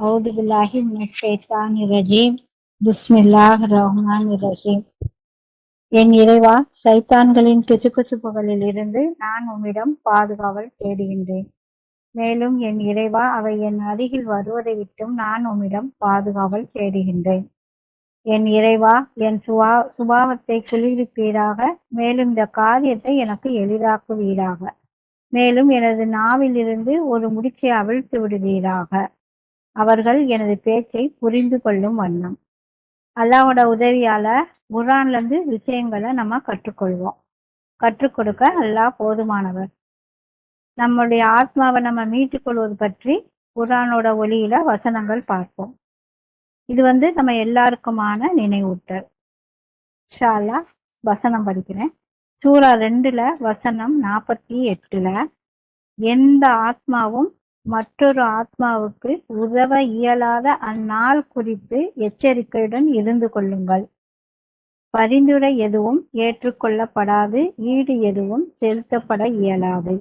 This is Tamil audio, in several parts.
அவுது பில்லாஹி மினஷ் ஷைத்தானிர் ரஜீம். பிஸ்மில்லாஹிர் ரஹ்மானிர் ரஹீம். என் இறைவா, சைத்தான்களின் கிசுகிசுப்புகளில் இருந்து நான் உம்மிடம் பாதுகாவல் தேடுகின்றேன். மேலும் என் இறைவா, அவை என் அருகில் வருவதை விட்டும் நான் உம்மிடம் பாதுகாவல் தேடுகின்றேன். என் இறைவா, என் சுபாவத்தை குளிர்ப்பீராக. மேலும் இந்த காரியத்தை எனக்கு எளிதாக்குவீராக. மேலும் எனது நாவிலிருந்து ஒரு முடிச்சை அவிழ்த்து விடுவீராக. அவர்கள் எனது பேச்சை புரிந்து கொள்ளும் வண்ணம். அல்லாஹ்வோட உதவியால குர்ஆன்ல இருந்து விஷயங்களை நம்ம கற்றுக்கொள்வோம். கற்றுக் கொடுக்க அல்லாஹ் போதுமானவர். நம்முடைய ஆத்மாவை நம்ம மீட்டுக் கொள்வது பற்றி குர்ஆனோட ஒளியில வசனங்கள் பார்ப்போம். இது நம்ம எல்லாருக்குமான நினைவூட்டல். இன்ஷா அல்லாஹ் வசனம் படிக்கிறேன். சூரா 2 வசனம் 48. எந்த ஆத்மாவும் மற்றொரு ஆத்மாவுக்கு உதவ இயலாத அந்நாள் குறித்து எச்சரிக்கையுடன் இருந்து கொள்ளுங்கள். பரிந்துரை எதுவும் ஏற்றுக்கொள்ளப்படாது, ஈடு எதுவும் செலுத்தப்பட இயலாது,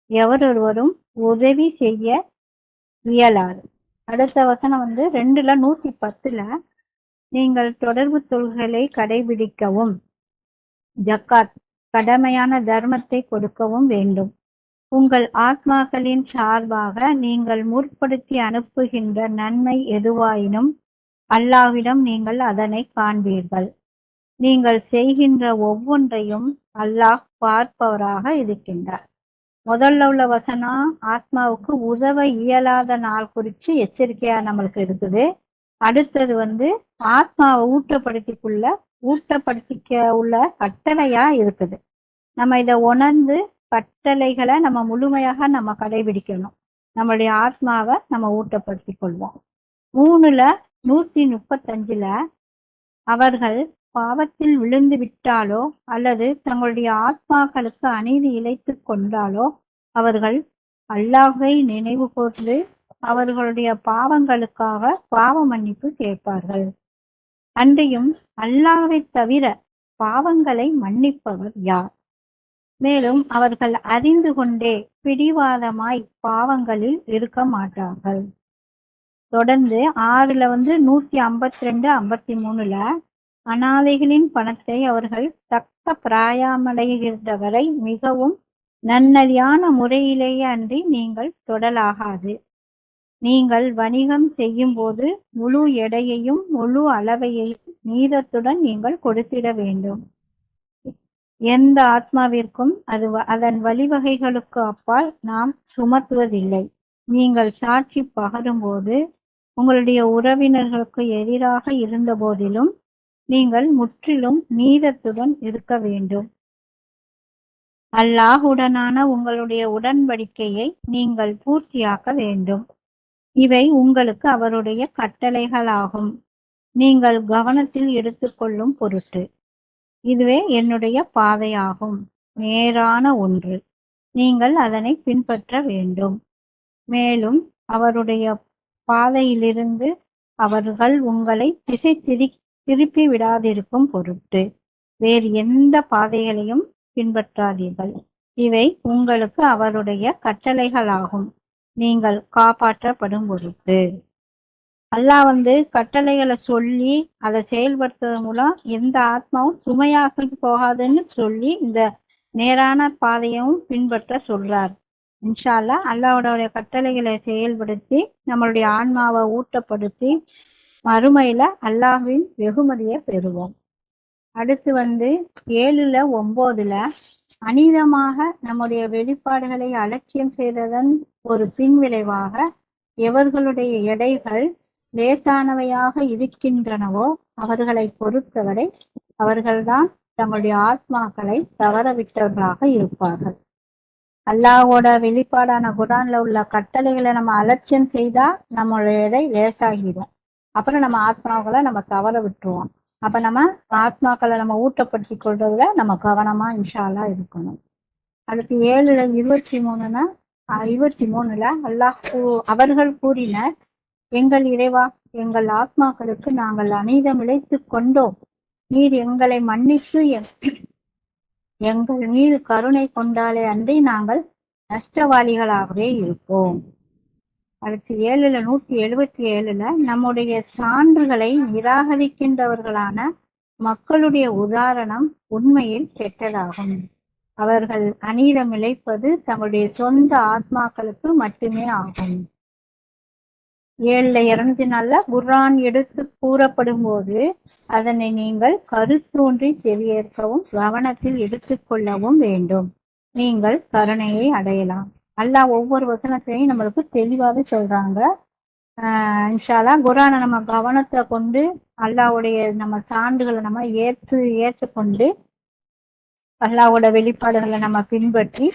எவரொருவரும் உதவி செய்ய இயலாது. அடுத்த வசனம் 2:110. நீங்கள் தொடர்பு தொல்களை கடைபிடிக்கவும் ஜக்காத் கடமையான தர்மத்தை கொடுக்கவும் வேண்டும். உங்கள் ஆத்மாக்களின் சார்பாக நீங்கள் முற்படுத்தி அனுப்புகின்ற நன்மை எதுவாயினும் அல்லாஹ்விடம் நீங்கள் அதனை காண்பீர்கள். நீங்கள் செய்கின்ற ஒவ்வொன்றையும் அல்லாஹ் பார்ப்பவராக இருக்கின்றார். முதல்ல உள்ள வசனம் ஆத்மாவுக்கு உதவ இயலாத நாள் குறித்து எச்சரிக்கையா நம்மளுக்கு இருக்குது. அடுத்தது ஆத்மாவை ஊட்டப்படுத்திக்க உள்ள கட்டளையா இருக்குது. நம்ம இதை உணர்ந்து கட்டளைகளை நம்ம முழுமையாக நம்ம கடைபிடிக்கணும். நம்மளுடைய ஆத்மாவை நம்ம ஊட்டப்படுத்திக் கொள்வோம். 3:135 அவர்கள் பாவத்தில் விழுந்து விட்டாலோ அல்லது தங்களுடைய ஆத்மாக்களுக்கு அநீதி இழைத்து கொண்டாலோ அவர்கள் அல்லாஹ்வை நினைவு கூர்ந்து அவர்களுடைய பாவங்களுக்காக பாவ மன்னிப்பு கேட்பார்கள். அன்றியும் அல்லாஹ்வை தவிர பாவங்களை மன்னிப்பவர் யார்? மேலும் அவர்கள் அறிந்து கொண்டே பிடிவாதமாய் பாவங்களில் இருக்க மாட்டார்கள். தொடர்ந்து 152-53 அனாதைகளின் பணத்தை அவர்கள் தக்க பிராயமடைகின்றவரை மிகவும் நன்னதியான முறையிலேயே அன்றி நீங்கள் தொடலாகாது. நீங்கள் வணிகம் செய்யும் போது முழு எடையையும் முழு அளவையையும் நீதத்துடன் நீங்கள் கொடுத்திட வேண்டும். எந்த ஆத்மாவிற்கும் அதன் வழிவகைகளுக்கு அப்பால் நாம் சுமத்துவதில்லை. நீங்கள் சாட்சி பகரும்போது உங்களுடைய உறவினர்களுக்கு எதிராக இருந்த போதிலும் நீங்கள் முற்றிலும் நீதத்துடன் இருக்க வேண்டும். அல்லாஹுடனான உங்களுடைய உடன்படிக்கையை நீங்கள் பூர்த்தியாக்க வேண்டும். இவை உங்களுக்கு அவருடைய கட்டளைகளாகும், நீங்கள் கவனத்தில் எடுத்துக்கொள்ளும் பொருட்டு. இதுவே என்னுடைய பாதையாகும், நேரான ஒன்று. நீங்கள் அதனை பின்பற்ற வேண்டும். மேலும் அவருடைய பாதையிலிருந்து அவர்கள் உங்களை திசை திருப்பி விடாதிருக்கும் பொருட்டு வேறு எந்த பாதைகளையும் பின்பற்றாதீர்கள். இவை உங்களுக்கு அவருடைய கட்டளைகளாகும், நீங்கள் காப்பாற்றப்படும் பொருட்டு. அல்லாஹ் கட்டளைகளை சொல்லி அதை செயல்படுத்துறது மூலம் எந்த ஆத்மாவும் சுமையாக போகாதுன்னு சொல்லி இந்த நேரான பாதையும் பின்பற்ற சொல்றார். இன்ஷா அல்லாஹ் அல்லாஹ்வுடைய கட்டளைகளை செயல்படுத்தி நம்மளுடைய ஆன்மாவை ஊட்டப்படுத்தி மறுமையில அல்லாஹ்வின் வெகுமதியை பெறுவோம். அடுத்து 7:9 அநீதமாக நம்முடைய வெளிப்பாடுகளை அலட்சியம் செய்ததன் ஒரு பின்விளைவாக எவர்களுடைய எடைகள் லேசானவையாக இருக்கின்றனவோ அவர்களை பொறுத்தவரை அவர்கள்தான் தம்முடைய ஆத்மாக்களை தவறவிட்டவர்களாக இருப்பார்கள். அல்லாஹ்வோட வெளிப்பாடான குர்ஆன்ல உள்ள கட்டளைகளை நம்ம அலட்சியம் செய்தா நம்மளுடைய எடை லேசாகிடும். அப்புறம் நம்ம ஆத்மாக்களை நம்ம தவற விட்டுருவோம். அப்ப நம்ம ஆத்மாக்களை நம்ம ஊட்டப்படுத்தி கொள்றதுல நம்ம கவனமா இன்ஷா அல்லாஹ் இருக்கணும். அடுத்து 7:23 அல்லாஹ் அவர்கள் கூறினர், எங்கள் இறைவா, எங்கள் ஆத்மாக்களுக்கு நாங்கள் அநீதம் இழைத்து கொண்டோம். நீர் எங்களை மன்னித்து எங்கள் மீது கருணை கொண்டாலே அன்றி நாங்கள் நஷ்டவாளிகளாகவே இருப்போம். அடுத்து 177 நம்முடைய சான்றுகளை நிராகரிக்கின்றவர்களான மக்களுடைய உதாரணம் உண்மையில் கெட்டதாகும். அவர்கள் அநீதம் இழைப்பது தங்களுடைய சொந்த ஆத்மாக்களுக்கு மட்டுமே ஆகும். 204 குர்ஆன் எடுத்து கூறப்படும் போது அதனை நீங்கள் கருத்தூன்றி செவியேற்கவும் கவனத்தில் எடுத்துக்கொள்ளவும் வேண்டும். நீங்கள் கருணையை அடையலாம். அல்லாஹ் ஒவ்வொரு வசனத்தையும் நம்மளுக்கு தெளிவாக சொல்றாங்க. இன்ஷா அல்லாஹ் குர்ஆனை நம்ம கவனத்தை கொண்டு அல்லாஹ்வுடைய நம்ம சான்றுகளை நம்ம ஏற்றுக்கொண்டு அல்லாஹ்வோட வெளிப்பாடுகளை நம்ம பின்பற்றி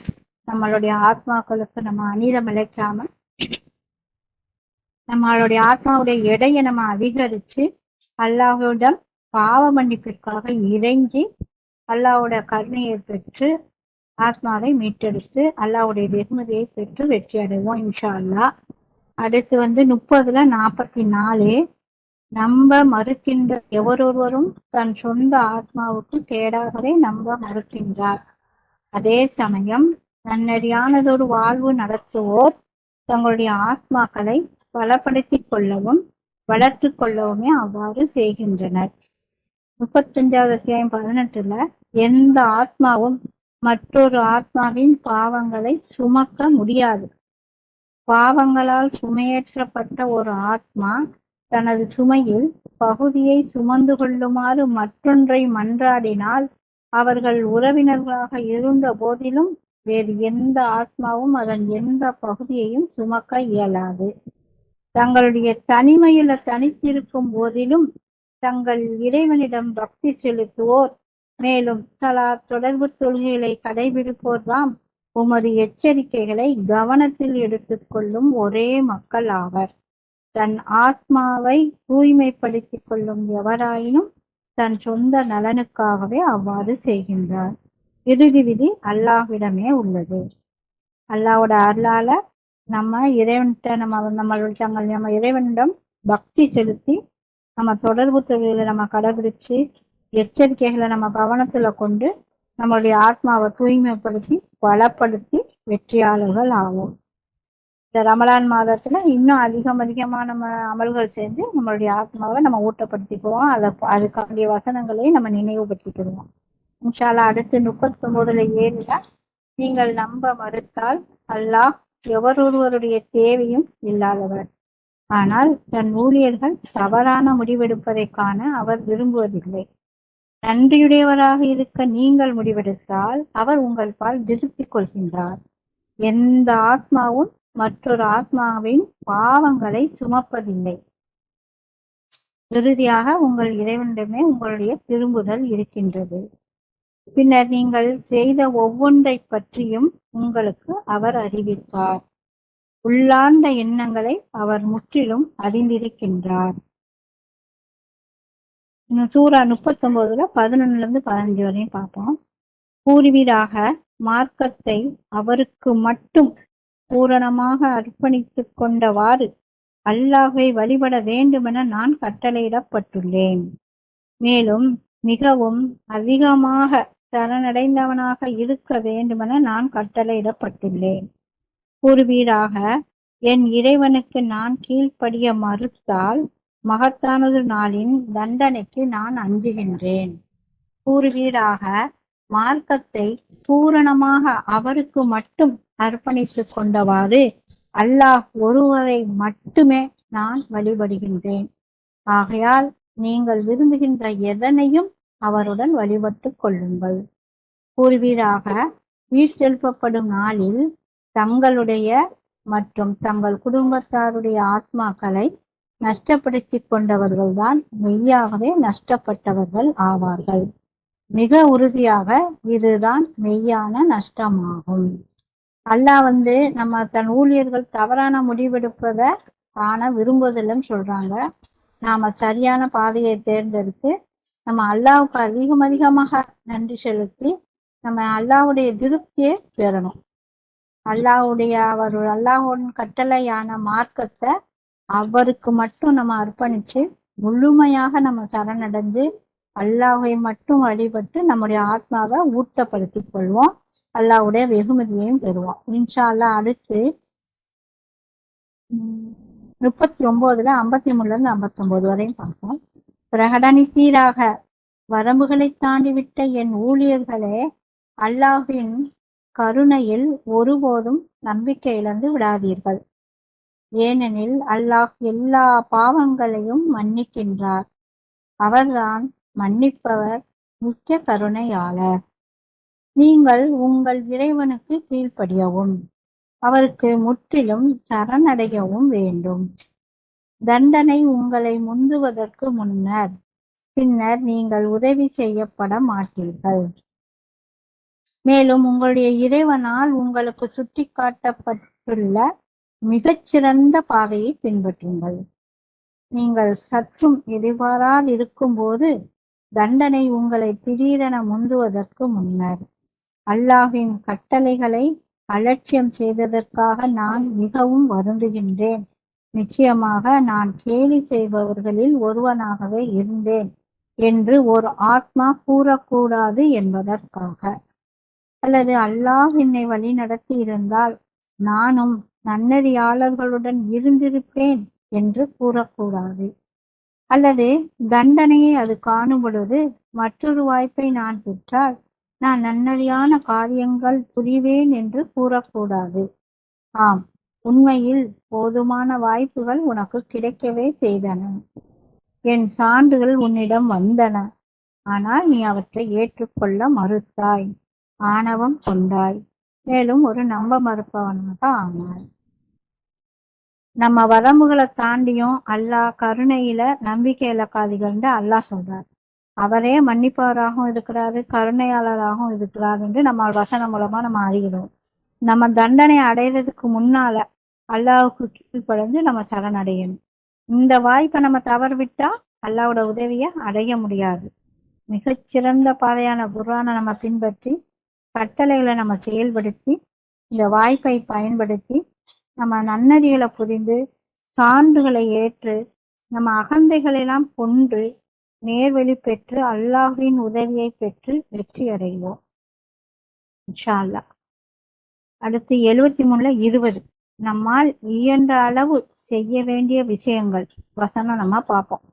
நம்மளுடைய ஆத்மாக்களுக்கு நம்ம அநீதம் இழைக்காம நம்மளுடைய ஆத்மாவுடைய எடையை நம்ம அதிகரிச்சு அல்லாஹ்விடம் பாவ மன்னிப்பிற்காக இறங்கி அல்லாஹ்வோட கருணையை பெற்று ஆத்மாவை மீட்டெடுத்து அல்லாஹ்வுடைய வெகுமதியை பெற்று வெற்றி அடைவோம் இன்ஷா அல்லாஹ். அடுத்து 30-44 நம்ப மறுக்கின்ற எவரொருவரும் தன் சொந்த ஆத்மாவுக்கு கேடாகவே நம்ப மறுக்கின்றார். அதே சமயம் நன்னறியானதொரு வாழ்வு நடத்துவோர் தங்களுடைய ஆத்மாக்களை பலப்படுத்திக் கொள்ளவும் வளர்த்து கொள்ளவுமே அவ்வாறு செய்கின்றனர். 35-18 எந்த ஆத்மாவும் மற்றொரு ஆத்மாவின் பாவங்களை சுமக்க முடியாது. பாவங்களால் சுமையேற்றப்பட்ட ஒரு ஆத்மா தனது சுமையில் பகுதியை சுமந்து கொள்ளுமாறு மற்றொன்றை மன்றாடினால் அவர்கள் உறவினர்களாக இருந்த போதிலும் வேறு எந்த ஆத்மாவும் அதன் எந்த பகுதியையும் சுமக்க இயலாது. தங்களுடைய தனிமையில தனித்திருக்கும் போதிலும் தங்கள் இறைவனிடம் பக்தி செலுத்துவோர் மேலும் சலாத் தொடர்பு தொழுகைகளை கடைபிடிப்போர்தாம் உமது எச்சரிக்கைகளை கவனத்தில் எடுத்துக்கொள்ளும் ஒரே மக்கள் ஆவர். தன் ஆத்மாவை தூய்மைப்படுத்திக் கொள்ளும் எவராயினும் தன் சொந்த நலனுக்காகவே அவ்வாறு செய்கின்றார். இறுதி விதி அல்லாஹ்விடமே உள்ளது. அல்லாஹ்வோட அருளால நம்ம இறைவன்கிட்ட நம்ம இறைவனிடம் பக்தி செலுத்தி நம்ம தொடர்பு தொழிலை நம்ம கடைபிடிச்சு எச்சரிக்கைகளை நம்ம கவனத்துல கொண்டு நம்மளுடைய ஆத்மாவை தூய்மைப்படுத்தி பலப்படுத்தி வெற்றியாளர்கள் ஆகும். இந்த ரமலான் மாதத்துல இன்னும் அதிகமான நம்ம அமல்கள் செஞ்சு நம்மளுடைய ஆத்மாவை நம்ம ஊட்டப்படுத்திக்குவோம். அதுக்காண்டிய வசனங்களையும் நம்ம நினைவுபடுத்திக்கிடுவோம் இன்ஷா அல்லாஹ். அடுத்து 39-7 நீங்கள் நம்ப மறுத்தால் அல்லாஹ் எவரொருவருடைய தேவையும் இல்லாதவர். ஆனால் தன் ஊழியர்கள் தவறான முடிவெடுப்பதை காண அவர் விரும்புவதில்லை. நன்றியுடையவராக இருக்க நீங்கள் முடிவெடுத்தால் அவர் உங்கள் பால் திருப்திக் கொள்கின்றார். எந்த ஆத்மாவும் மற்றொரு ஆத்மாவின் பாவங்களை சுமப்பதில்லை. இறுதியாக உங்கள் இறைவனிடமே உங்களுடைய திரும்புதல் இருக்கின்றது. பின்னர் நீங்கள் செய்த ஒவ்வொன்றை பற்றியும் உங்களுக்கு அவர் அறிவிப்பார். உள்ளார்ந்த எண்ணங்களை அவர் முற்றிலும் அறிந்திருக்கின்றார். சூரா 39 11-15 வரையும் பார்ப்போம். கூறுவீராக மார்க்கத்தை அவருக்கு மட்டும் பூரணமாக அர்ப்பணித்துக் கொண்டவாறு அல்லாஹ்வை வழிபட வேண்டுமென நான் கட்டளையிடப்பட்டுள்ளேன். மேலும் மிகவும் அதிகமாக சரணடைந்தவனாக இருக்க வேண்டுமென நான் கட்டளையிடப்பட்டுள்ளேன். கூறுவீராக என் இறைவனுக்கு நான் கீழ்ப்படிய மறுத்தால் மகத்தானது நாளின் தண்டனைக்கு நான் அஞ்சுகின்றேன். கூறுவீராக மார்க்கத்தை பூரணமாக அவருக்கு மட்டும் அர்ப்பணித்துக் கொண்டவாறு அல்லாஹ் ஒருவரை மட்டுமே நான் வழிபடுகின்றேன். ஆகையால் நீங்கள் விரும்புகின்ற எதனையும் அவருடன் வழிபட்டுக் கொள்ளுங்கள். கூறுவீராக வீட்டெழுப்பப்படும் நாளில் தங்களுடைய மற்றும் தங்கள் குடும்பத்தாருடைய ஆத்மாக்களை நஷ்டப்படுத்திக் கொண்டவர்கள்தான் மெய்யாகவே நஷ்டப்பட்டவர்கள் ஆவார்கள். மிக உறுதியாக இதுதான் மெய்யான நஷ்டமாகும். அல்லாஹ் நம்ம தன் ஊழியர்கள் தவறான முடிவெடுப்பதை காண விரும்புவதில்லைன்னு சொல்றாங்க. நாம சரியான பாதையை தேர்ந்தெடுத்து நம்ம அல்லாஹ்வுக்கு அதிகமாக நன்றி செலுத்தி நம்ம அல்லாஹ்வுடைய திருப்தியை பெறணும். அல்லாஹ்வுடைய கட்டளையான மார்க்கத்தை அவருக்கு மட்டும் நம்ம அர்ப்பணிச்சு முழுமையாக நம்ம சரணடைஞ்சு அல்லாஹ்வை மட்டும் வழிபட்டு நம்முடைய ஆத்மாவை ஊட்டப்படுத்திக் கொள்வோம். அல்லாஹ்வுடைய வெகுமதியையும் பெறுவோம் இன்ஷா அல்லாஹ். அடுத்து 39 53 59 வரையும் பார்ப்போம். பிரகடனிப்பீராக, வரம்புகளை தாண்டிவிட்ட என் ஊழியர்களே, அல்லாஹ்வின் கருணையில் ஒருபோதும் நம்பிக்கை இழந்து விடாதீர்கள். ஏனெனில் அல்லாஹ் எல்லா பாவங்களையும் மன்னிக்கின்றார். அவர்தான் மன்னிப்பவர், மிக்க கருணையாளர். நீங்கள் உங்கள் இறைவனுக்கு கீழ்ப்படியவும் அவருக்கு முற்றிலும் சரணடையவும் வேண்டும். தண்டனை உங்களை முந்துவதற்கு பின்னர் நீங்கள் உதவி செய்யப்பட மாட்டீர்கள். மேலும் உங்களுடைய இறைவனால் உங்களுக்கு சுட்டிக்காட்டப்பட்டுள்ள மிகச்சிறந்த பாதையை பின்பற்றுங்கள். நீங்கள் சற்றும் எதிர்பாராதிருக்கும் போது தண்டனை உங்களை திடீரென முந்துவதற்கு அல்லாஹ்வின் கட்டளைகளை அலட்சியம் செய்ததற்காக நான் மிகவும் வருந்துகின்றேன். நிச்சயமாக நான் கேலி செய்பவர்களில் ஒருவனாகவே இருந்தேன் என்று ஒரு ஆத்மா கூறக்கூடாது என்பதற்காக. அல்லது அல்லாஹ் என்னை வழி நடத்தி இருந்தால் நானும் நன்னறியாளர்களுடன் இருந்திருப்பேன் என்று கூறக்கூடாது. அல்லது தண்டனையை அது காணும் பொழுது மற்றொரு வாய்ப்பை நான் பெற்றால் நான் நன்னறியான காரியங்கள் புரிவேன் என்று கூறக்கூடாது. ஆம், உண்மையில் போதுமான வாய்ப்புகள் உனக்கு கிடைக்கவே செய்தன. என் சான்றுகள் உன்னிடம் வந்தன. ஆனால் நீ அவற்றை ஏற்றுக்கொள்ள மறுத்தாய், ஆணவம் கொண்டாய், மேலும் ஒரு நம்ப மறுப்பவனாக ஆனாய். நம்ம வரம்புகளை தாண்டியும் அல்லாஹ் கருணையில நம்பிக்கை இழக்காதீர்கள் அல்லாஹ் சொல்றார். அவரே மன்னிப்பவராகவும் இருக்கிறாரு, கருணையாளராகவும் இருக்கிறார் என்று நம்ம வசனம் மூலமா நம்ம அறிகிறோம். நம்ம தண்டனை அடைகிறதுக்கு முன்னால அல்லாஹுக்கு கீழ்ப்படைந்து நம்ம சரணடையணும். இந்த வாய்ப்பை நம்ம தவறு விட்டா அல்லாஹ்வோட உதவியை அடைய முடியாது. மிகச்சிறந்த பாதையான குர்ஆனை நம்ம பின்பற்றி கட்டளைகளை நம்ம செயல்படுத்தி இந்த வாய்ப்பை பயன்படுத்தி நம்ம நன்னறிகளை புரிந்து சான்றுகளை ஏற்று நம்ம அகந்தைகளெல்லாம் கொன்று நேர்வழி பெற்று அல்லாஹ்வின் உதவியை பெற்று வெற்றி அடைவோம் இன்ஷா அல்லாஹ். அடுத்து 73-20 நம்மால் இயன்ற அளவு செய்ய வேண்டிய விஷயங்கள் வசனம் நம்ம பார்ப்போம்.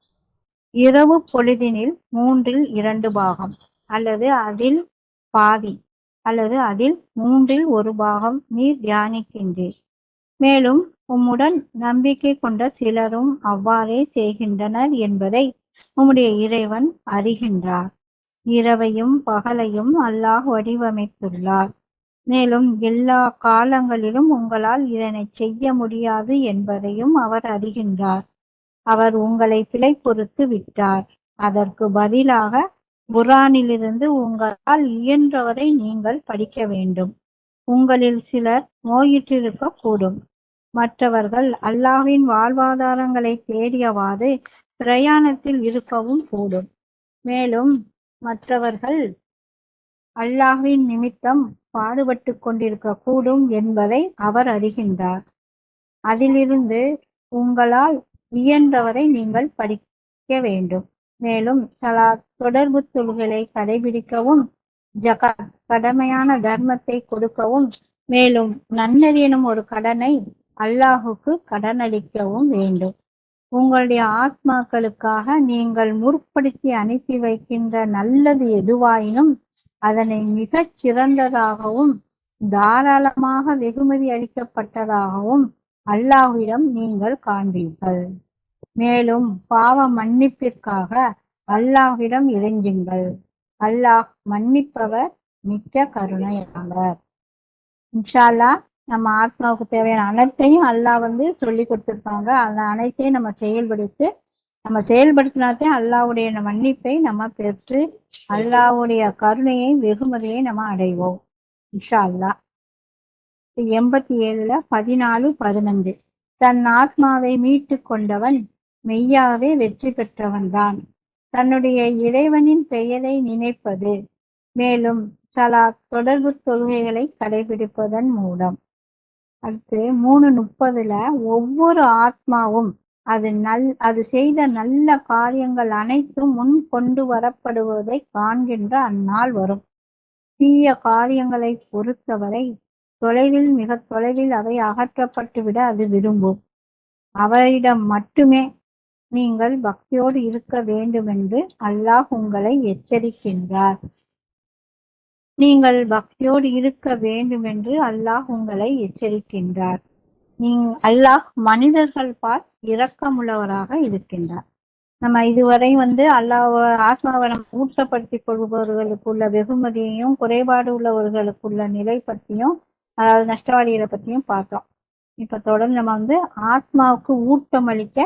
இரவு பொழுதினில் 2/3 பாகம் அல்லது அதில் பாதி அல்லது அதில் 1/3 நீர் தியானிக்கின்றீர். மேலும் உம்முடன் நம்பிக்கை கொண்ட சிலரும் அவ்வாறே செய்கின்றனர் என்பதை உம்முடைய இறைவன் அறிகின்றார். இரவையும் பகலையும் அல்லாஹ் வடிவமைத்துள்ளார். மேலும் எல்லா காலங்களிலும் உங்களால் இதனை செய்ய முடியாது என்பதையும் அவர் அறிகின்றார். அவர் உங்களை பிழை பொறுத்து விட்டார். அதற்கு பதிலாக குர்ஆனிலிருந்து உங்களால் இயன்றவரை நீங்கள் படிக்க வேண்டும். உங்களில் சிலர் நோயுற்றிருக்க கூடும். மற்றவர்கள் அல்லாஹ்வின் வாழ்வாதாரங்களை தேடியவாறு பிரயாணத்தில் இருக்கவும் கூடும். மேலும் மற்றவர்கள் அல்லாஹ்வின் நிமித்தம் பாடுபட்டு கொண்டிருக்க கூடும் என்பதை அவர் அறிகின்றார். அதிலிருந்து உங்களால் இயன்றவரை நீங்கள் படிக்க வேண்டும். மேலும் ஸலாத் தொடர்பு தொழுகைகளை கடைபிடிக்கவும், ஜகாத் கடமையான தர்மத்தை கொடுக்கவும், மேலும் நன்னறி எனும் ஒரு கடனை அல்லாஹுக்கு கடனளிக்கவும் வேண்டும். உங்களுடைய ஆத்மாக்களுக்காக நீங்கள் முற்படுத்தி அனுப்பி வைக்கின்ற நல்லது எதுவாயினும் அதனை மிகச் சிறந்ததாகவும் தாராளமாக வெகுமதி அளிக்கப்பட்டதாகவும் அல்லாஹ்விடம் நீங்கள் காண்பீர்கள். மேலும் பாவ மன்னிப்பிற்காக அல்லாஹ்விடம் இறைஞ்சுங்கள். அல்லாஹ் மன்னிப்பவர், மிக்க கருணையாளர். இன்ஷா அல்லாஹ் நம்ம ஆத்மாவுக்கு தேவையான அனைத்தையும் அல்லாஹ் சொல்லி கொடுத்துருக்காங்க. அந்த அனைத்தையும் நம்ம செயல்படுத்தினாத்தே அல்லாஹ்வுடைய மன்னிப்பை நம்ம பெற்று அல்லாஹ்வுடைய கருணையை வெகுமதியை நம்ம அடைவோம் இன்ஷா அல்லாஹ். 87-14-15 தன் ஆத்மாவை மீட்டு கொண்டவன் மெய்யாகவே வெற்றி பெற்றவன் தான். தன்னுடைய இறைவனின் பெயரை நினைப்பது, மேலும் ஸலாத் தொடர்பு தொழுகைகளை கடைபிடிப்பதன் மூலம். அடுத்து 3:30 ஒவ்வொரு ஆத்மாவும் அது செய்த நல்ல காரியங்கள் அனைத்தும் முன் கொண்டு வரப்படுவதை காண்கின்ற அந்நாள் வரும். தீய காரியங்களை பொறுத்தவரை மிக தொலைவில் அவை அகற்றப்பட்டுவிட அது விரும்பும். அவரிடம் மட்டுமே நீங்கள் பக்தியோடு இருக்க வேண்டும் என்று அல்லாஹ் உங்களை எச்சரிக்கின்றார். நீங்கள் பக்தியோடு இருக்க வேண்டும் என்று அல்லாஹ் உங்களை எச்சரிக்கின்றார். அல்லாஹ் மனிதர்கள் பால் இரக்கமுள்ளவராக இருக்கின்றார். நம்ம இதுவரை அல்லாஹ் ஆத்மாவை நம்ம ஊட்டப்படுத்திக் கொள்பவர்களுக்குள்ள வெகுமதியையும் குறைபாடு உள்ளவர்களுக்குள்ள நிலை பற்றியும் அதாவது நஷ்டவாளிகளை பற்றியும் பார்த்தோம். இப்ப தொடர்ந்து நம்ம ஆத்மாவுக்கு ஊட்டம் அளிக்க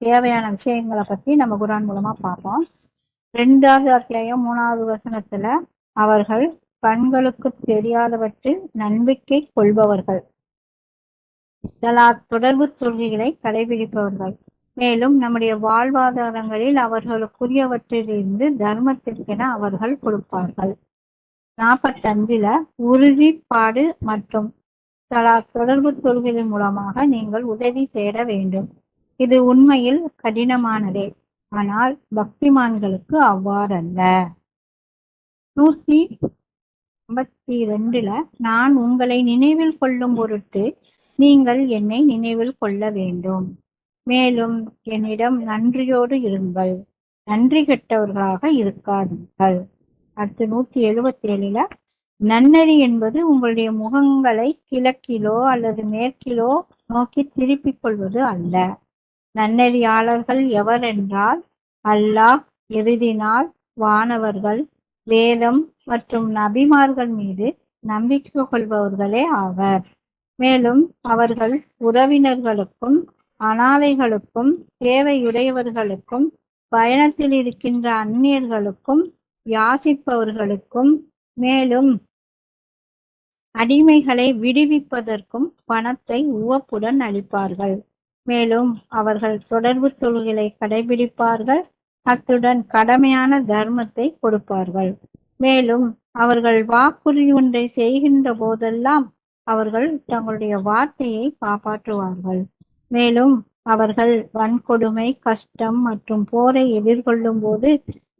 தேவையான விஷயங்களை பத்தி நம்ம குர்ஆன் மூலமா பார்ப்போம். 2வது அத்தியாயம் 3வது வசனத்துல அவர்கள் கண்களுக்கு தெரியாதவற்றில் நம்பிக்கை கொள்பவர்கள், தொடர்பு கொள்கைகளை கடைபிடிப்பவர்கள், மேலும் நம்முடைய வாழ்வாதாரங்களில் அவர்களுக்குரியவற்றிலிருந்து தர்மத்திற்கென அவர்கள் கொடுப்பார்கள். 45ல உறுதிப்பாடு மற்றும் தொடர்பு கொள்கைகளின் மூலமாக நீங்கள் உதவி தேட வேண்டும். இது உண்மையில் கடினமானதே, ஆனால் பக்திமான்களுக்கு அவ்வாறல்ல. 152ல நான் உங்களை நினைவில் கொள்ளும் பொருட்டு நீங்கள் என்னை நினைவில் கொள்ள வேண்டும், மேலும் என்னிடம் நன்றியோடு இருங்கள், நன்றி கெட்டவர்களாக இருக்காதீர்கள். அடுத்து 177ல நன்னெறி என்பது உங்களுடைய முகங்களை கிழக்கிலோ அல்லது மேற்கிலோ நோக்கி திருப்பிக் கொள்வது அல்ல. நன்னெறியாளர்கள் எவர் என்றால் அல்லாஹ், இறுதி நாள், வானவர்கள், வேதம் மற்றும் நபிமார்கள் மீது நம்பிக்கை கொள்பவர்களே ஆவர். மேலும் அவர்கள் உறவினர்களுக்கும் அனாதைகளுக்கும் தேவையுடையவர்களுக்கும் பயணத்தில் இருக்கின்ற அந்நியர்களுக்கும் யாசிப்பவர்களுக்கும் மேலும் அடிமைகளை விடுவிப்பதற்கும் பணத்தை உவப்புடன் அளிப்பார்கள். மேலும் அவர்கள் தொடர்பு தொழில்களை கடைபிடிப்பார்கள், அத்துடன் கடமையான தர்மத்தை கொடுப்பார்கள். மேலும் அவர்கள் வாக்குறுதி ஒன்றை செய்கின்ற போதெல்லாம் அவர்கள் தங்களுடைய வார்த்தையை காப்பாற்றுவார்கள். மேலும் அவர்கள் வன்கொடுமை, கஷ்டம் மற்றும் போரை எதிர்கொள்ளும் போது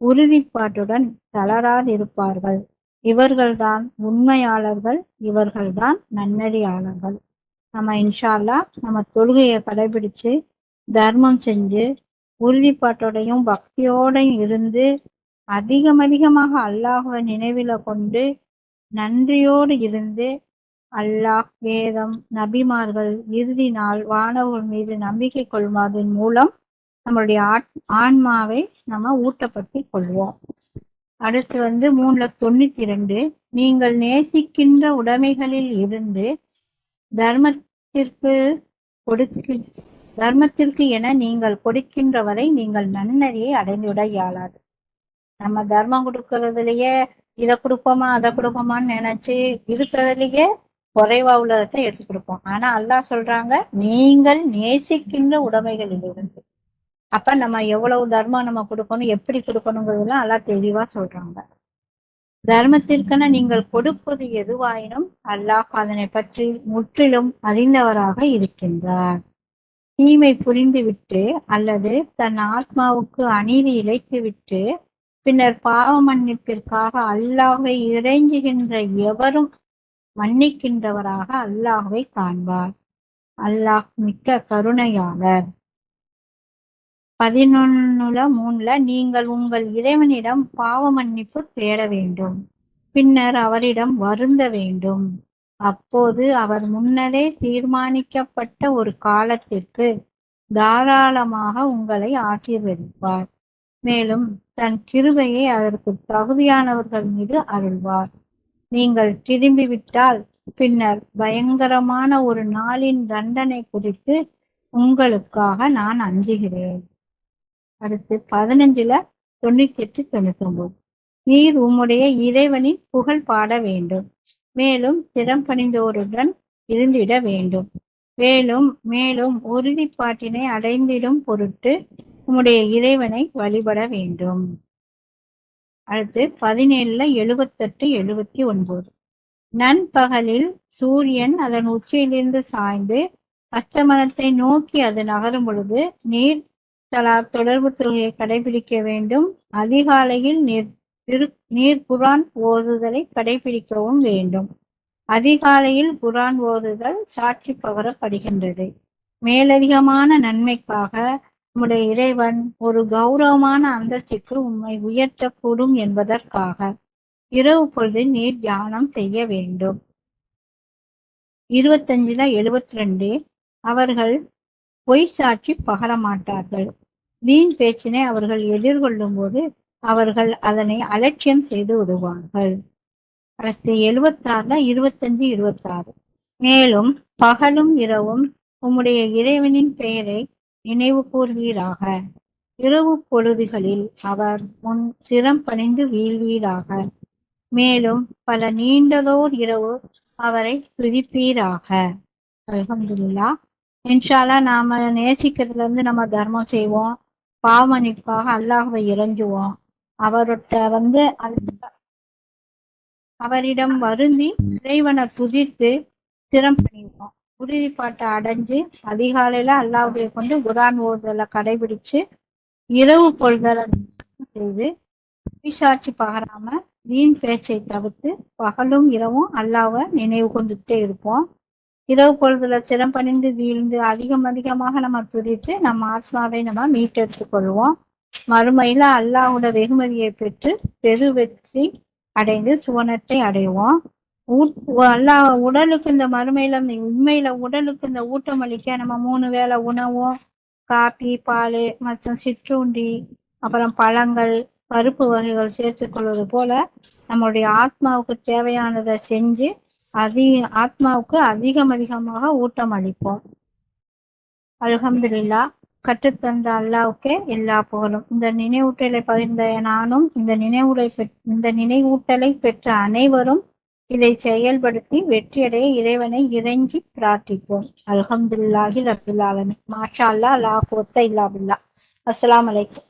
உறுதிப்பாட்டுடன் தளராதிருப்பார்கள். இவர்கள்தான் உண்மையாளர்கள், இவர்கள்தான் நன்னறியாளர்கள். நம்ம இன்ஷா அல்லாஹ் நம்ம தொழுகையை கடைபிடிச்சு தர்மம் செஞ்சு உறுதிப்பாட்டோடையும் பக்தியோடையும் இருந்து அதிகமாக அல்லாஹ்வை நினைவில கொண்டு நன்றியோடு இருந்து அல்லாஹ், வேதம், நபிமார்கள், இறுதி நாள், வானவர்கள் மீது நம்பிக்கை கொள்வதன் மூலம் நம்மளுடைய ஆன்மாவை நம்ம ஊட்டப்படுத்தி கொள்வோம். அடுத்து 392 நீங்கள் நேசிக்கின்ற உடைமைகளில் இருந்து தர்மத்திற்கு என நீங்கள் கொடுக்கின்றவரை நீங்கள் நன்னறியை அடைந்துவிட இயலாது. நம்ம தர்மம் கொடுக்கறதுலயே இதை கொடுப்போமா அதை கொடுப்போமான்னு நினைச்சு இருக்கிறதுலயே குறைவா உள்ளதை எடுத்து கொடுப்போம். ஆனா அல்லாஹ் சொல்றாங்க, நீங்கள் நேசிக்கின்ற உடைமைகளில் இருந்து. அப்ப நம்ம எவ்வளவு தர்மம் நம்ம கொடுக்கணும், எப்படி கொடுக்கணுங்கிறதுலாம் அல்லாஹ் தெளிவா சொல்றாங்க. தர்மத்திற்கென நீங்கள் கொடுப்பது எதுவாயினும் அல்லாஹ் அதனை பற்றி முற்றிலும் அறிந்தவராக இருக்கின்றார். தீமை புரிந்துவிட்டு அல்லது தன் ஆத்மாவுக்கு அநீதி இழைத்துவிட்டு பின்னர் பாவ மன்னிப்பிற்காக அல்லாஹ்வை இறைஞ்சுகின்ற எவரும் மன்னிக்கின்றவராக அல்லாஹ்வை காண்பார். அல்லாஹ் மிக்க கருணையாளர். 11:3 நீங்கள் உங்கள் இறைவனிடம் பாவ மன்னிப்பு தேட வேண்டும், பின்னர் அவரிடம் வருந்த வேண்டும். அப்போது அவர் முன்னரே தீர்மானிக்கப்பட்ட ஒரு காலத்திற்கு தாராளமாக உங்களை ஆசீர்வதிப்பார். மேலும் தன் கிருபையை அதற்கு தகுதியானவர்கள் மீது அருள்வார். நீங்கள் திரும்பிவிட்டால் பின்னர் பயங்கரமான ஒரு நாளின் தண்டனை குறித்து உங்களுக்காக நான் அஞ்சுகிறேன். அடுத்து 15:98-99 நீர் உம்முடைய இறைவனின் புகழ் பாட வேண்டும், மேலும் திறம் பணிந்தோருடன் இருந்திட வேண்டும், மேலும் உறுதிப்பாட்டினை அடைந்திடும் பொருட்டு உம்முடைய இறைவனை வழிபட வேண்டும். அடுத்து 17:78-79 நண்பகலில் சூரியன் அதன் உச்சியிலிருந்து சாய்ந்து அஸ்தமனத்தை நோக்கி அது நகரும் பொழுது நீர் தொடர்பு தொழுகையை கடைபிடிக்க வேண்டும். அதிகாலையில் நீர் குர்ஆன் ஓதுதலை கடைபிடிக்கவும் வேண்டும். அதிகாலையில் குர்ஆன் ஓதுதல் சாட்சி பகரப்படுகின்றது. மேலதிகமான நன்மைக்காக உம்முடைய இறைவன் ஒரு கௌரவமான அந்தஸ்துக்கு உம்மை உயர்த்தக்கூடும் என்பதற்காக இரவு பொழுதில் நீர் தியானம் செய்ய வேண்டும். 25-72 அவர்கள் பொய் சாட்சி பகர மாட்டார்கள். வீண் பேச்சினை அவர்கள் எதிர்கொள்ளும் போது அவர்கள் அதனை அலட்சியம் செய்து விடுவார்கள். அடுத்து 76-25-26 மேலும் பகலும் இரவும் உம்முடைய இறைவனின் பெயரை நினைவு கூர்வீராக. இரவு பொழுதுகளில் அவர் முன் சிரம் பணிந்து வீழ்வீராக. மேலும் பல நீண்டதோர் இரவு அவரை துதிப்பீராக. அல்ஹம்துலில்லாஹ். இன்ஷா அல்லாஹ் நாம நேசிக்கிறதுல இருந்து நம்ம தர்மம் செய்வோம், பாவமன்னிப்புக்காக அல்லாஹ்வை இறைஞ்சுவோம், அவரிடம் வருந்தி இறைவனை துதித்து சிரம் பணிவோம். உறுதிப்பாட்டை அடைஞ்சு அதிகாலையில அல்லாஹ்வை கொண்டு குர்ஆன் ஓதுதலை கடைபிடிச்சு இரவு பொழுதலை செய்து பொய்சாட்சி பகராம வீண் பேச்சை தவிர்த்து பகலும் இரவும் அல்லாஹ்வை நினைவு கொண்டுட்டே இருப்போம். இரவு பொழுதுல சிரம் பணிந்து வீழ்ந்து அதிகமாக நம்ம துதித்து நம்ம ஆத்மாவை நம்ம மீட்டெடுத்துக் கொள்வோம். மறுமையில அல்லாஹ்வோட வெகுமதியை பெற்று பெரு வெற்றி அடைந்து சுவனத்தை அடைவோம். அல்லாஹ் உடலுக்கு இந்த மறுமையில இந்த உண்மையில உடலுக்கு இந்த ஊட்டம் அளிக்க நம்ம 3 வேளை உணவும் காபி பால் மற்றும் சிற்றுண்டி அப்புறம் பழங்கள் பருப்பு வகைகள் சேர்த்துக்கொள்வது போல நம்மளுடைய ஆத்மாவுக்கு தேவையானதை செஞ்சு ஆத்மாவுக்கு அதிகமாக ஊட்டம் அளிப்போம். அல்ஹம்துலில்லாஹ். கற்றுத்தந்த அல்லாஹ்வுக்கே எல்லா புகழும். இந்த நினைவூட்டலை பகிர்ந்த நானும் இந்த நினைவூட்டலை பெற்ற அனைவரும் இதை செயல்படுத்தி வெற்றியடைய இறைவனை இறைஞ்சி பிரார்த்திப்போம். அல்ஹம்துலில்லாஹி ரப்பில் ஆலமீன். மாஷா அல்லாஹ், லா குவத்த இல்லா பில்லாஹ். அஸ்ஸலாமு அலைக்கும்.